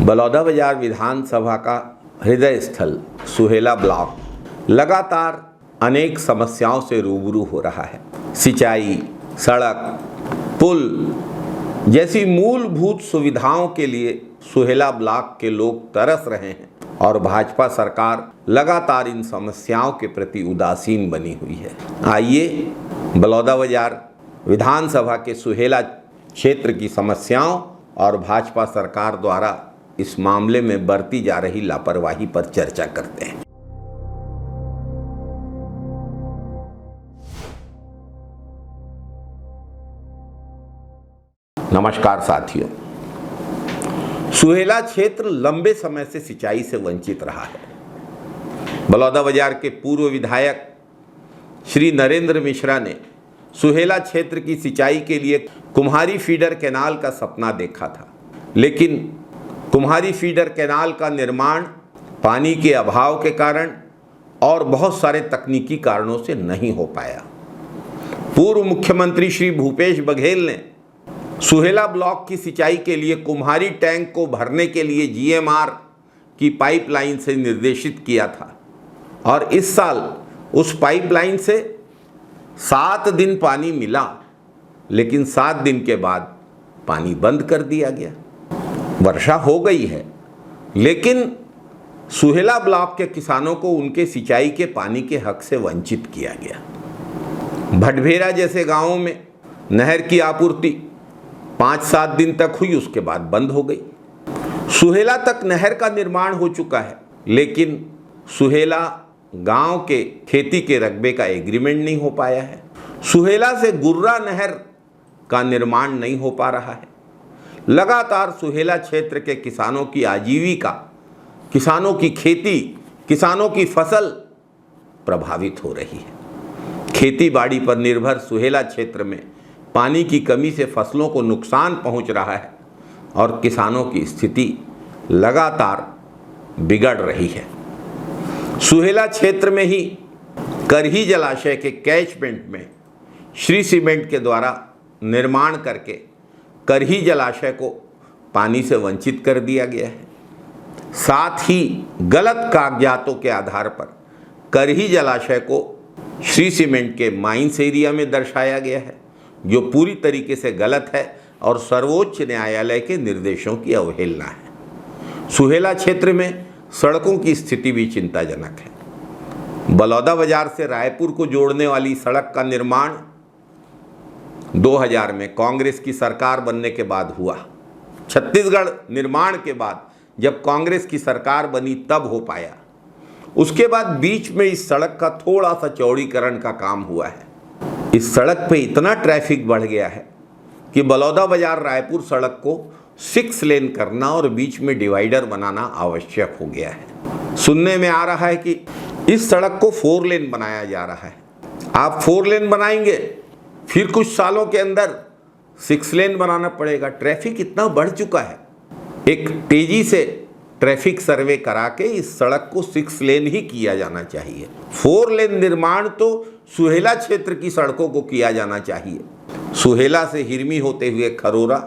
बलौदाबाजार विधानसभा का हृदय स्थल सुहेला ब्लॉक लगातार अनेक समस्याओं से रूबरू हो रहा है। सिंचाई, सड़क, पुल जैसी मूलभूत सुविधाओं के लिए सुहेला ब्लॉक के लोग तरस रहे हैं और भाजपा सरकार लगातार इन समस्याओं के प्रति उदासीन बनी हुई है। आइए बलौदाबाजार विधानसभा के सुहेला क्षेत्र की समस्याओं और भाजपा सरकार द्वारा इस मामले में बरती जा रही लापरवाही पर चर्चा करते हैं। नमस्कार साथियों, सुहेला क्षेत्र लंबे समय से सिंचाई से वंचित रहा है। बलौदाबाजार के पूर्व विधायक श्री नरेंद्र मिश्रा ने सुहेला क्षेत्र की सिंचाई के लिए कुम्हारी फीडर कैनाल का सपना देखा था, लेकिन कुम्हारी फीडर कैनाल का निर्माण पानी के अभाव के कारण और बहुत सारे तकनीकी कारणों से नहीं हो पाया। पूर्व मुख्यमंत्री श्री भूपेश बघेल ने सुहेला ब्लॉक की सिंचाई के लिए कुम्हारी टैंक को भरने के लिए GMR की पाइपलाइन से निर्देशित किया था और इस साल उस पाइपलाइन से 7 दिन पानी मिला, लेकिन 7 दिन के बाद पानी बंद कर दिया गया। वर्षा हो गई है, लेकिन सुहेला ब्लॉक के किसानों को उनके सिंचाई के पानी के हक से वंचित किया गया। भटभेरा जैसे गांवों में नहर की आपूर्ति 5-7 दिन तक हुई, उसके बाद बंद हो गई। सुहेला तक नहर का निर्माण हो चुका है, लेकिन सुहेला गांव के खेती के रकबे का एग्रीमेंट नहीं हो पाया है। सुहेला से गुर्रा नहर का निर्माण नहीं हो पा रहा है। लगातार सुहेला क्षेत्र के किसानों की आजीविका, किसानों की खेती, किसानों की फसल प्रभावित हो रही है। खेती बाड़ी पर निर्भर सुहेला क्षेत्र में पानी की कमी से फसलों को नुकसान पहुंच रहा है और किसानों की स्थिति लगातार बिगड़ रही है। सुहेला क्षेत्र में ही करही जलाशय के कैचमेंट में श्री सीमेंट के द्वारा निर्माण करके करही जलाशय को पानी से वंचित कर दिया गया है। साथ ही गलत कागजातों के आधार पर करही जलाशय को श्री सीमेंट के माइंस एरिया में दर्शाया गया है, जो पूरी तरीके से गलत है और सर्वोच्च न्यायालय के निर्देशों की अवहेलना है। सुहेला क्षेत्र में सड़कों की स्थिति भी चिंताजनक है। बलौदाबाजार से रायपुर को जोड़ने वाली सड़क का निर्माण 2000 में कांग्रेस की सरकार बनने के बाद हुआ। छत्तीसगढ़ निर्माण के बाद जब कांग्रेस की सरकार बनी तब हो पाया। उसके बाद बीच में इस सड़क का थोड़ा सा चौड़ीकरण का काम हुआ है। इस सड़क पे इतना ट्रैफिक बढ़ गया है कि बलौदाबाजार रायपुर सड़क को 6 लेन करना और बीच में डिवाइडर बनाना आवश्यक हो गया है। सुनने में आ रहा है कि इस सड़क को 4 लेन बनाया जा रहा है। आप 4 लेन बनाएंगे, फिर कुछ सालों के अंदर 6 लेन बनाना पड़ेगा। ट्रैफिक इतना बढ़ चुका है, एक तेजी से ट्रैफिक सर्वे करा के इस सड़क को 6 लेन ही किया जाना चाहिए। 4 लेन निर्माण तो सुहेला क्षेत्र की सड़कों को किया जाना चाहिए। सुहेला से हिरमी होते हुए खरोरा,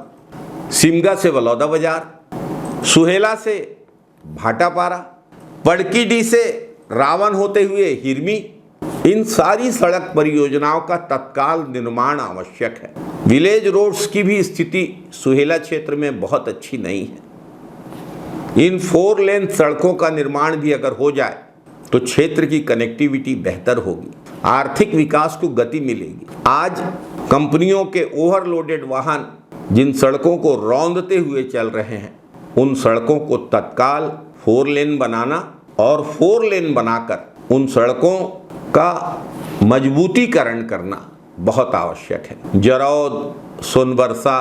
सिमगा से बलौदाबाजार, सुहेला से भाटापारा, पड़कीडी से रावण होते हुए हिरमी, इन सारी सड़क परियोजनाओं का तत्काल निर्माण आवश्यक है। विलेज रोड्स की भी स्थिति सुहेला क्षेत्र में बहुत अच्छी नहीं है। इन 4 लेन सड़कों का निर्माण भी अगर हो जाए तो क्षेत्र की कनेक्टिविटी बेहतर होगी, आर्थिक विकास को गति मिलेगी। आज कंपनियों के ओवरलोडेड वाहन जिन सड़कों को रौंदते हुए चल रहे हैं, उन सड़कों को तत्काल 4 लेन बनाना और 4 लेन बनाकर उन सड़कों का मजबूतीकरण करना बहुत आवश्यक है। जरौद, सोनबरसा,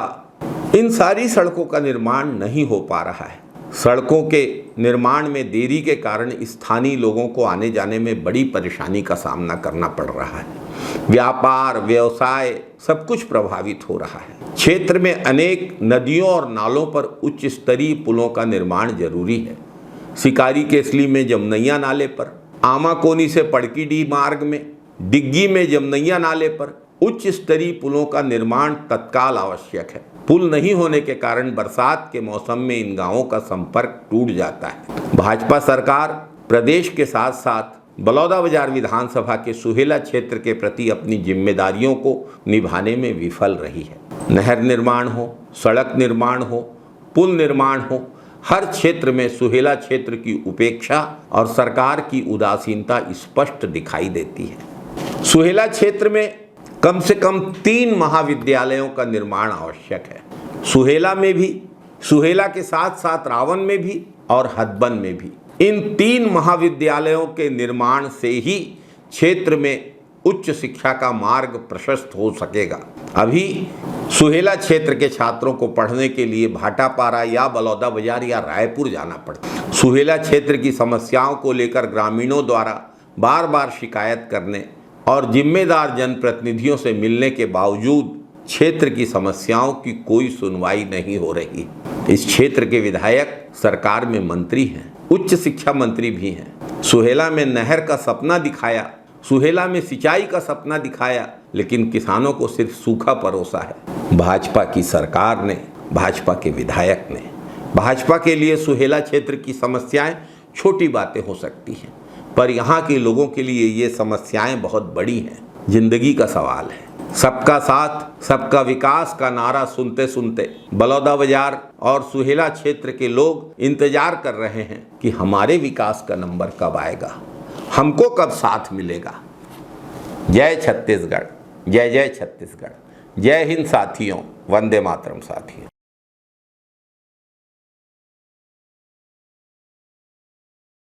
इन सारी सड़कों का निर्माण नहीं हो पा रहा है। सड़कों के निर्माण में देरी के कारण स्थानीय लोगों को आने जाने में बड़ी परेशानी का सामना करना पड़ रहा है। व्यापार, व्यवसाय सब कुछ प्रभावित हो रहा है। क्षेत्र में अनेक नदियों और नालों पर उच्च स्तरीय पुलों का निर्माण जरूरी है। शिकारी केसली में जमनैया नाले पर, आमाकोनी से पड़कीडी मार्ग में, डिग्गी में जमनैया नाले पर, उच्च स्तरीय पुलों का निर्माण तत्काल आवश्यक है। पुल नहीं होने के कारण बरसात के मौसम में इन गांवों का संपर्क टूट जाता है। भाजपा सरकार प्रदेश के साथ साथ बलौदाबाजार विधानसभा के सुहेला क्षेत्र के प्रति अपनी जिम्मेदारियों को निभाने में विफल रही है। नहर निर्माण हो, सड़क निर्माण हो, पुल निर्माण हो, हर क्षेत्र में सुहेला क्षेत्र की उपेक्षा और सरकार की उदासीनता स्पष्ट दिखाई देती है। सुहेला क्षेत्र में कम से कम 3 महाविद्यालयों का निर्माण आवश्यक है। सुहेला में भी, सुहेला के साथ साथ रावन में भी और हथबन में भी। इन 3 महाविद्यालयों के निर्माण से ही क्षेत्र में उच्च शिक्षा का मार्ग प्रशस्त हो सकेगा। अभी सुहेला क्षेत्र के छात्रों को पढ़ने के लिए भाटापारा या बलौदाबाजार या रायपुर जाना पड़ता है। सुहेला क्षेत्र की समस्याओं को लेकर ग्रामीणों द्वारा बार बार शिकायत करने और जिम्मेदार जनप्रतिनिधियों से मिलने के बावजूद क्षेत्र की समस्याओं की कोई सुनवाई नहीं हो रही। इस क्षेत्र के विधायक सरकार में मंत्री हैं, उच्च शिक्षा मंत्री भी हैं। सुहेला में नहर का सपना दिखाया, सुहेला में सिंचाई का सपना दिखाया, लेकिन किसानों को सिर्फ सूखा परोसा है। भाजपा की सरकार ने, भाजपा के विधायक ने, भाजपा के लिए सुहेला क्षेत्र की समस्याएं छोटी बातें हो सकती हैं, पर यहाँ के लोगों के लिए ये समस्याएं बहुत बड़ी हैं। जिंदगी का सवाल है। सबका साथ सबका विकास का नारा सुनते सुनते बलौदाबाजार और सुहेला क्षेत्र के लोग इंतजार कर रहे हैं कि हमारे विकास का नंबर कब आएगा, हमको कब साथ मिलेगा। जय छत्तीसगढ़, जय जय छत्तीसगढ़, जय हिंद साथियों, वंदे मातरम साथियों।